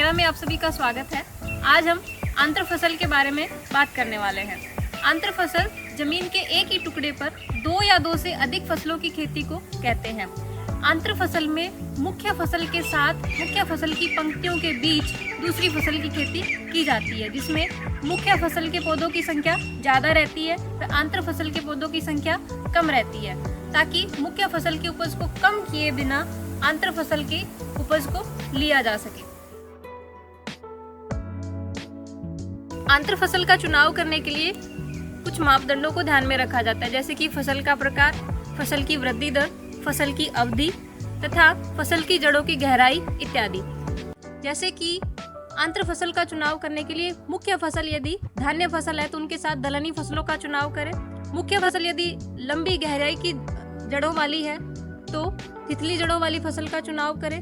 12 में आप सभी का स्वागत है। आज हम आंतर फसल के बारे में बात करने वाले हैं। आंतर फसल जमीन के एक ही टुकड़े पर दो या दो से अधिक फसलों की खेती को कहते हैं। आंतर फसल में मुख्य फसल के साथ मुख्य फसल की पंक्तियों के बीच दूसरी फसल की खेती की जाती है, जिसमें मुख्य फसल के पौधों की संख्या ज़्यादा रहती है और आंतर फसल के पौधों की संख्या कम रहती है, ताकि मुख्य फसल की उपज को कम किए बिना आंतर फसल की उपज को लिया जा सके। आंतर फसल का चुनाव करने के लिए कुछ मापदंडों को ध्यान में रखा जाता है, जैसे कि फसल का प्रकार, फसल की वृद्धि दर, फसल की अवधि तथा फसल की जड़ों की गहराई इत्यादि। जैसे कि आंतर फसल का चुनाव करने के लिए मुख्य फसल यदि धान्य फसल है तो उनके साथ दलहनी फसलों का चुनाव करें। मुख्य फसल यदि लंबी गहराई की जड़ों वाली है तो तितली जड़ों वाली फसल का चुनाव करें।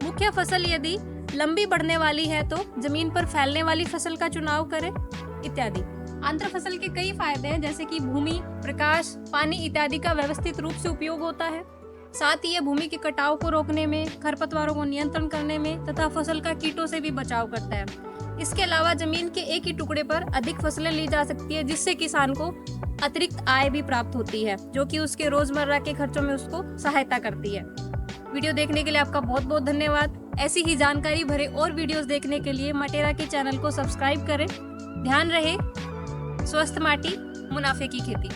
मुख्य फसल यदि लंबी बढ़ने वाली है तो जमीन पर फैलने वाली फसल का चुनाव करें इत्यादि। आंतर फसल के कई फायदे हैं, जैसे कि भूमि, प्रकाश, पानी इत्यादि का व्यवस्थित रूप से उपयोग होता है। साथ ही यह भूमि के कटाव को रोकने में, खरपतवारों को नियंत्रण करने में तथा फसल का कीटों से भी बचाव करता है। इसके अलावा जमीन के एक ही टुकड़े पर अधिक फसलें ली जा सकती है, जिससे किसान को अतिरिक्त आय भी प्राप्त होती है, जो कि उसके रोजमर्रा के खर्चों में उसको सहायता करती है। वीडियो देखने के लिए आपका बहुत बहुत धन्यवाद। ऐसी ही जानकारी भरे और वीडियोस देखने के लिए मटेरा के चैनल को सब्सक्राइब करें। ध्यान रहे, स्वस्थ माटी, मुनाफे की खेती।